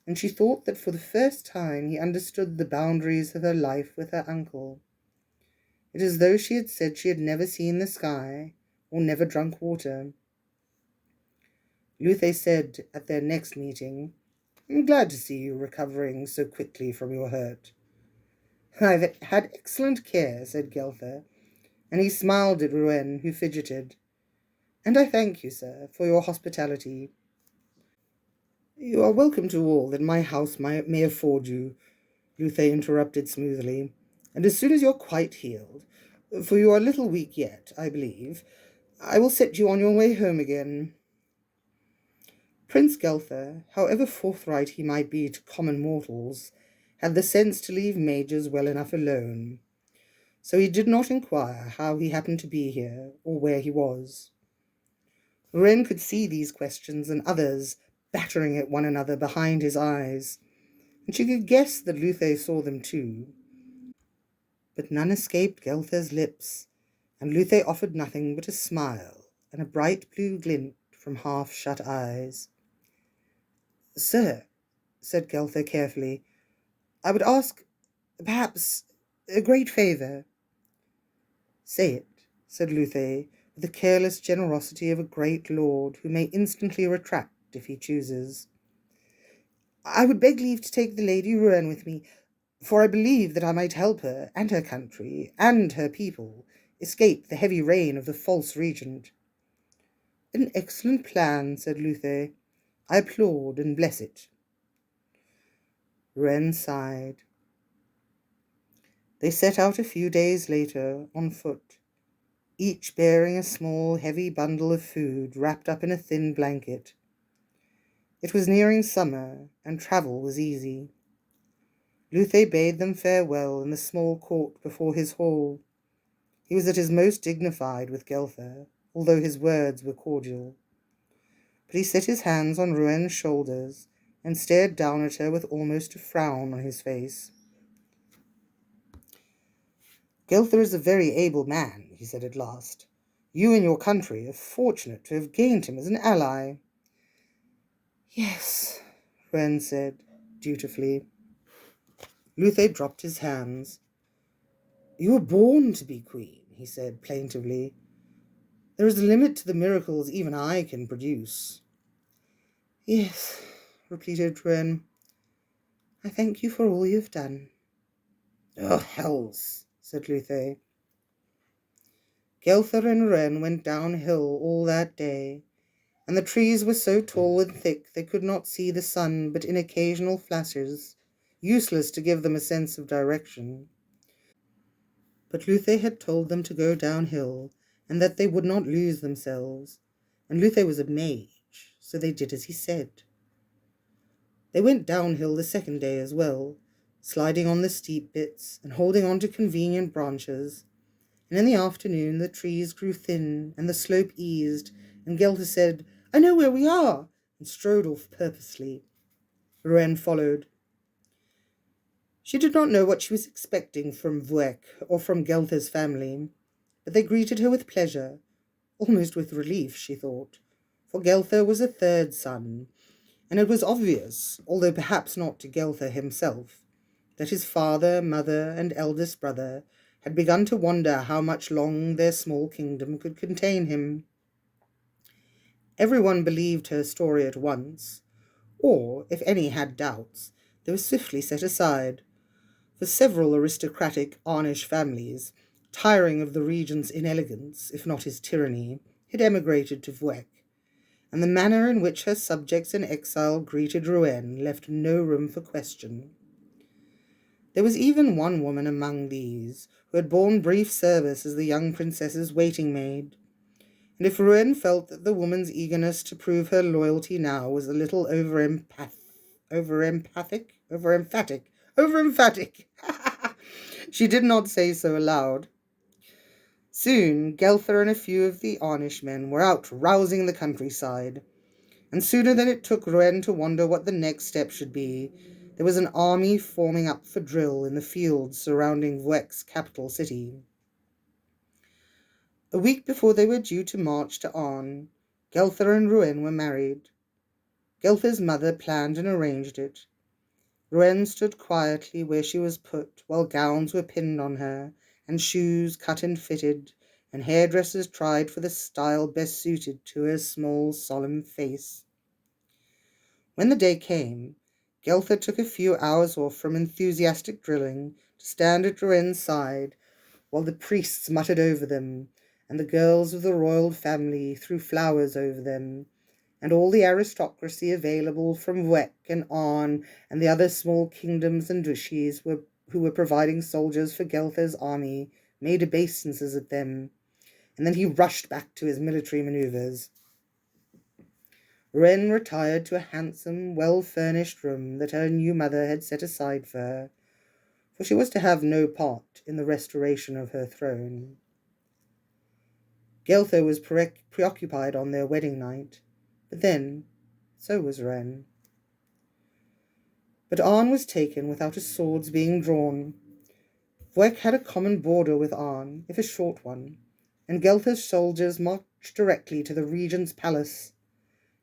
and she thought that for the first time he understood the boundaries of her life with her uncle. It is as though she had said she had never seen the sky or never drunk water. Luther said at their next meeting, I'm glad to see you recovering so quickly from your hurt. I've had excellent care, said Gelther, and he smiled at Rouen, who fidgeted. And I thank you, sir, for your hospitality. You are welcome to all that my house may afford you, Luther interrupted smoothly, and as soon as you're quite healed, for you are a little weak yet, I believe, I will set you on your way home again. Prince Gelther, however forthright he might be to common mortals, had the sense to leave mages well enough alone, so he did not inquire how he happened to be here or where he was. Rouen could see these questions and others battering at one another behind his eyes, and she could guess that Luther saw them too. But none escaped Gelther's lips, and Luther offered nothing but a smile and a bright blue glint from half-shut eyes. Sir, said Gelther carefully, I would ask, perhaps, a great favour. Say it, said Luther, with the careless generosity of a great lord who may instantly retract if he chooses. I would beg leave to take the Lady Rouen with me, for I believe that I might help her and her country and her people escape the heavy reign of the false regent. An excellent plan, said Luther. I applaud and bless it. Rouen sighed. They set out a few days later on foot, each bearing a small, heavy bundle of food wrapped up in a thin blanket. It was nearing summer, and travel was easy. Luther bade them farewell in the small court before his hall. He was at his most dignified with Gelther, although his words were cordial. But he set his hands on Rouen's shoulders and stared down at her with almost a frown on his face. Gelther is a very able man, he said at last. You and your country are fortunate to have gained him as an ally. Yes, Rouen said, dutifully. Luther dropped his hands. You were born to be queen, he said plaintively. There is a limit to the miracles even I can produce. Yes, repeated Rouen. I thank you for all you have done. Oh, hells, said Luther. Gelther and Rouen went downhill all that day, and the trees were so tall and thick they could not see the sun but in occasional flashes, useless to give them a sense of direction. But Luther had told them to go downhill, and that they would not lose themselves, and Luther was a mage, so they did as he said. They went downhill the second day as well, sliding on the steep bits and holding on to convenient branches. And in the afternoon the trees grew thin and the slope eased, and Gelta said, "I know where we are," and strode off purposely. Rouen followed. She did not know what she was expecting from Vuec or from Geltha's family, but they greeted her with pleasure, almost with relief, she thought, for Geltha was a third son, and it was obvious, although perhaps not to Geltha himself, that his father, mother, and eldest brother had begun to wonder how much long their small kingdom could contain him. Everyone believed her story at once, or, if any had doubts, they were swiftly set aside, for several aristocratic Arnish families, tiring of the regent's inelegance, if not his tyranny, had emigrated to Vuec, and the manner in which her subjects in exile greeted Rouen left no room for question. There was even one woman among these who had borne brief service as the young princess's waiting maid, and if Rouen felt that the woman's eagerness to prove her loyalty now was a little over-emphatic, she did not say so aloud. Soon Geltha and a few of the Arnish men were out rousing the countryside, and sooner than it took Rouen to wonder what the next step should be, there was an army forming up for drill in the fields surrounding Vuec's capital city. A week before they were due to march to Arn, Geltha and Rouen were married. Geltha's mother planned and arranged it. Rouen stood quietly where she was put while gowns were pinned on her, and shoes cut and fitted, and hairdressers tried for the style best suited to her small, solemn face. When the day came, Geltha took a few hours off from enthusiastic drilling to stand at Rouen's side while the priests muttered over them, and the girls of the royal family threw flowers over them, and all the aristocracy available from Vuec and Arn and the other small kingdoms and duchies who were providing soldiers for Geltha's army made obeisances at them, and then he rushed back to his military manoeuvres. Rouen retired to a handsome, well-furnished room that her new mother had set aside for her, for she was to have no part in the restoration of her throne. Geltha was preoccupied on their wedding night, but then so was Rouen. But Arn was taken without a sword's being drawn. Vuec had a common border with Arn, if a short one, and Geltha's soldiers marched directly to the regent's palace.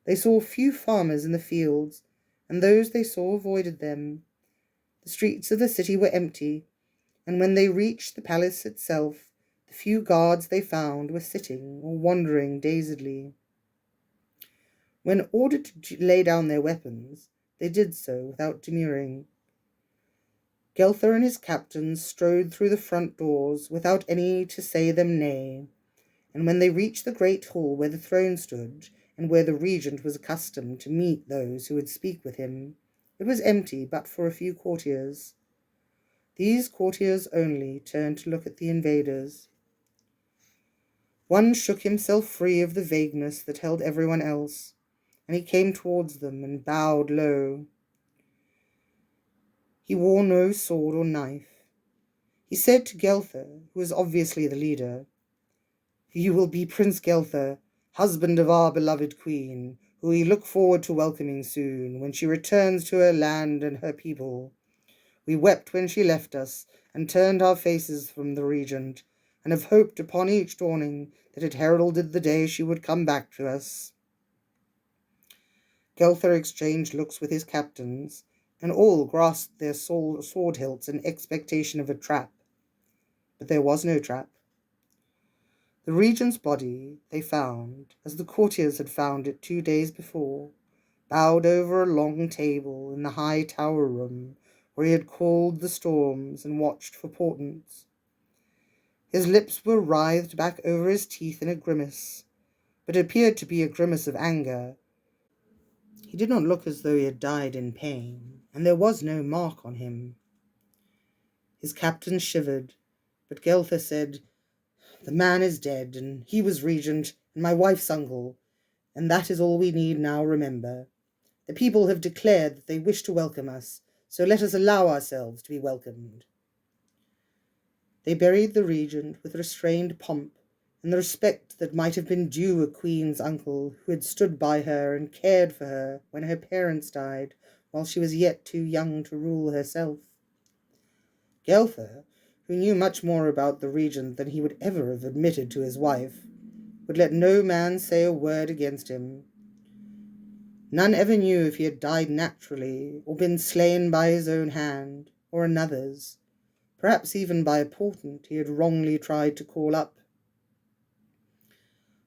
They saw few farmers in the fields, and those they saw avoided them. The streets of the city were empty, and when they reached the palace itself, the few guards they found were sitting or wandering dazedly. When ordered to lay down their weapons, they did so without demurring. Geltha and his captains strode through the front doors without any to say them nay, and when they reached the great hall where the throne stood, and where the regent was accustomed to meet those who would speak with him, it was empty but for a few courtiers. These courtiers only turned to look at the invaders. One shook himself free of the vagueness that held everyone else, and he came towards them and bowed low. He wore no sword or knife. He said to Geltha, who was obviously the leader, "You will be Prince Geltha, husband of our beloved queen, who we look forward to welcoming soon, when she returns to her land and her people. We wept when she left us, and turned our faces from the regent, and have hoped upon each dawning that it heralded the day she would come back to us." Geltha exchanged looks with his captains, and all grasped their sword hilts in expectation of a trap. But there was no trap. The regent's body they found, as the courtiers had found it 2 days before, bowed over a long table in the high tower room where he had called the storms and watched for portents. His lips were writhed back over his teeth in a grimace, but it appeared to be a grimace of anger. He did not look as though he had died in pain, and there was no mark on him. His captain shivered, but Geltha said, "The man is dead, and he was regent, and my wife's uncle, and that is all we need now remember. The people have declared that they wish to welcome us, so let us allow ourselves to be welcomed." They buried the regent with restrained pomp and the respect that might have been due a queen's uncle who had stood by her and cared for her when her parents died while she was yet too young to rule herself. Gelther, who knew much more about the regent than he would ever have admitted to his wife, would let no man say a word against him. None ever knew if he had died naturally, or been slain by his own hand, or another's, perhaps even by a portent he had wrongly tried to call up.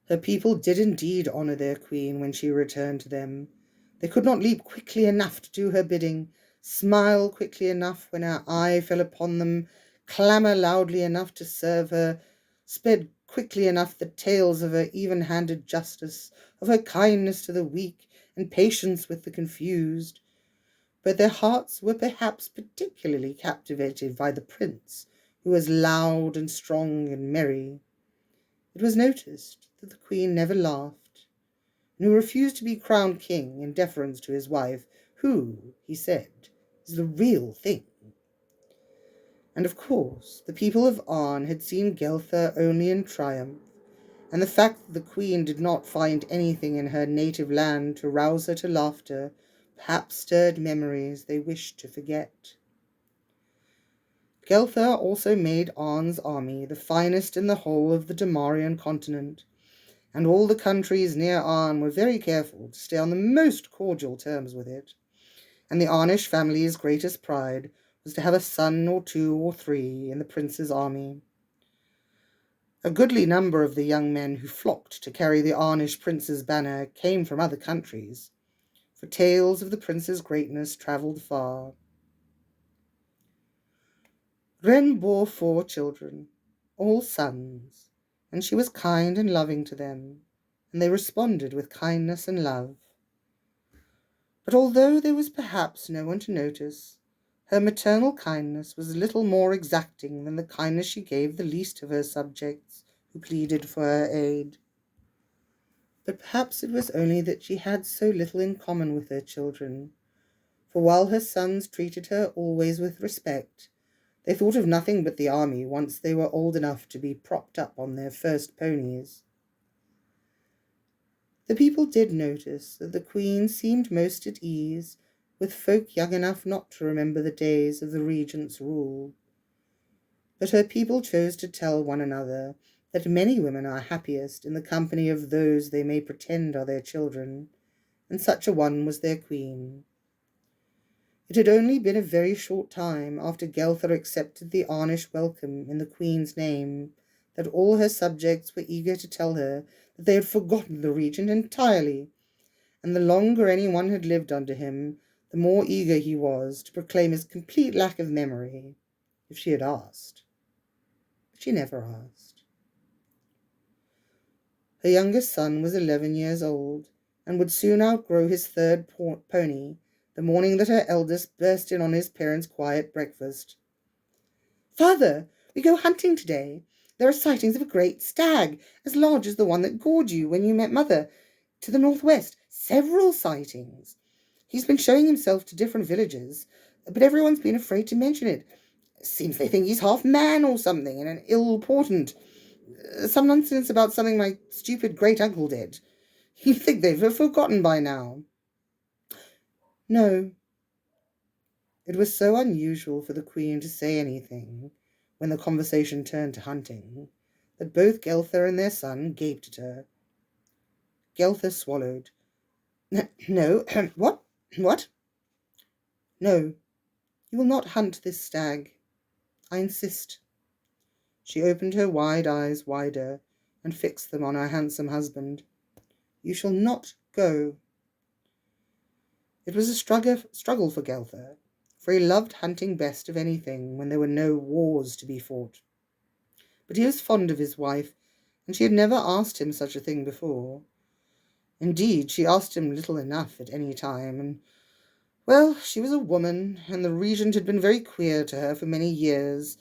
Her people did indeed honour their queen when she returned to them. They could not leap quickly enough to do her bidding, smile quickly enough when her eye fell upon them, clamour loudly enough to serve her, spread quickly enough the tales of her even-handed justice, of her kindness to the weak, and patience with the confused. But their hearts were perhaps particularly captivated by the prince, who was loud and strong and merry. It was noticed that the queen never laughed, and who refused to be crowned king in deference to his wife, who, he said, is the real thing. And of course, the people of Arn had seen Gelther only in triumph, and the fact that the queen did not find anything in her native land to rouse her to laughter perhaps stirred memories they wished to forget. Gelther also made Arn's army the finest in the whole of the Damarian continent, and all the countries near Arn were very careful to stay on the most cordial terms with it, and the Arnish family's greatest pride was to have a son or two or three in the prince's army. A goodly number of the young men who flocked to carry the Arnish prince's banner came from other countries, for tales of the prince's greatness travelled far. Ren bore 4 children, all sons, and she was kind and loving to them, and they responded with kindness and love. But although there was perhaps no one to notice, her maternal kindness was little more exacting than the kindness she gave the least of her subjects who pleaded for her aid. But perhaps it was only that she had so little in common with her children, for while her sons treated her always with respect, they thought of nothing but the army once they were old enough to be propped up on their first ponies. The people did notice that the queen seemed most at ease with folk young enough not to remember the days of the regent's rule. But her people chose to tell one another that many women are happiest in the company of those they may pretend are their children, and such a one was their queen. It had only been a very short time after Gelther accepted the Arnish welcome in the queen's name that all her subjects were eager to tell her that they had forgotten the regent entirely, and the longer anyone had lived under him, the more eager he was to proclaim his complete lack of memory, if she had asked. But she never asked. Her youngest son was 11 years old, and would soon outgrow his third pony, the morning that her eldest burst in on his parents' quiet breakfast. "Father, we go hunting today. There are sightings of a great stag, as large as the one that gored you when you met Mother, to the northwest. Several sightings. He's been showing himself to different villages, but everyone's been afraid to mention it. Seems they think he's half man or something, and an ill portent. Some nonsense about something my stupid great-uncle did. You'd think they've forgotten by now." No. It was so unusual for the queen to say anything when the conversation turned to hunting that both Gelther and their son gaped at her. Gelther swallowed. "No, what? What? No, you will not hunt this stag. I insist." She opened her wide eyes wider and fixed them on her handsome husband. "You shall not go." It was a struggle for Gelther, for he loved hunting best of anything when there were no wars to be fought. But he was fond of his wife, and she had never asked him such a thing before. Indeed, she asked him little enough at any time, and, well, she was a woman, and the regent had been very queer to her for many years,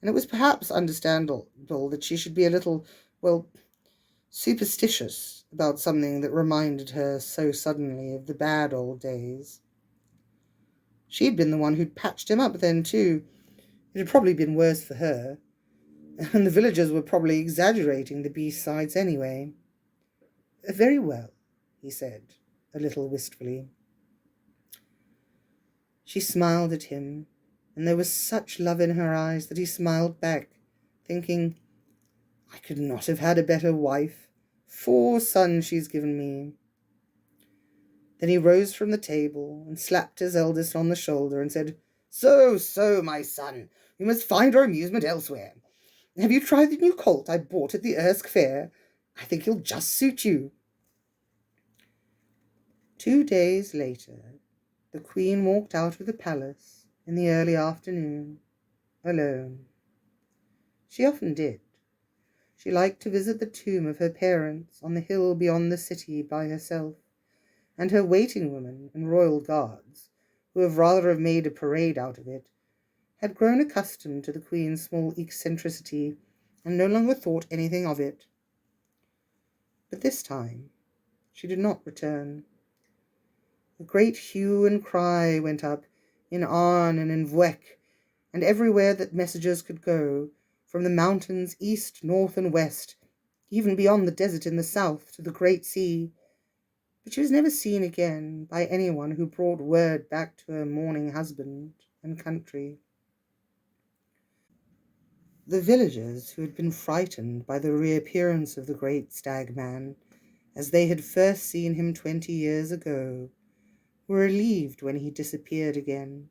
and it was perhaps understandable that she should be a little, well, superstitious, about something that reminded her so suddenly of the bad old days. She'd been the one who'd patched him up then, too. It had probably been worse for her, and the villagers were probably exaggerating the B-sides anyway. Very well, he said, a little wistfully. She smiled at him, and there was such love in her eyes that he smiled back, thinking, I could not have had a better wife. 4 sons she's given me. Then he rose from the table and slapped his eldest on the shoulder and said, So, my son, we must find our amusement elsewhere. Have you tried the new colt I bought at the Ersk Fair? I think he'll just suit you. 2 days later, the Queen walked out of the palace in the early afternoon, alone. She often did. She liked to visit the tomb of her parents on the hill beyond the city by herself, and her waiting women and royal guards, who have rather made a parade out of it, had grown accustomed to the Queen's small eccentricity and no longer thought anything of it. But this time she did not return. A great hue and cry went up in Arn and in Vwek, and everywhere that messengers could go, from the mountains east, north, and west, even beyond the desert in the south to the great sea. But she was never seen again by anyone who brought word back to her mourning husband and country. The villagers, who had been frightened by the reappearance of the great Stagman, as they had first seen him 20 years ago, were relieved when he disappeared again.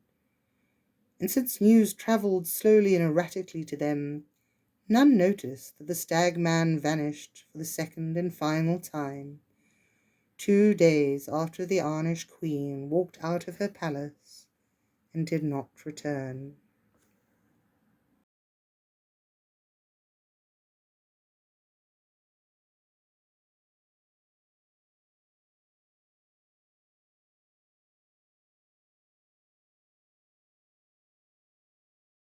And since news travelled slowly and erratically to them, none noticed that the Stagman vanished for the second and final time, 2 days after the Arnish queen walked out of her palace and did not return.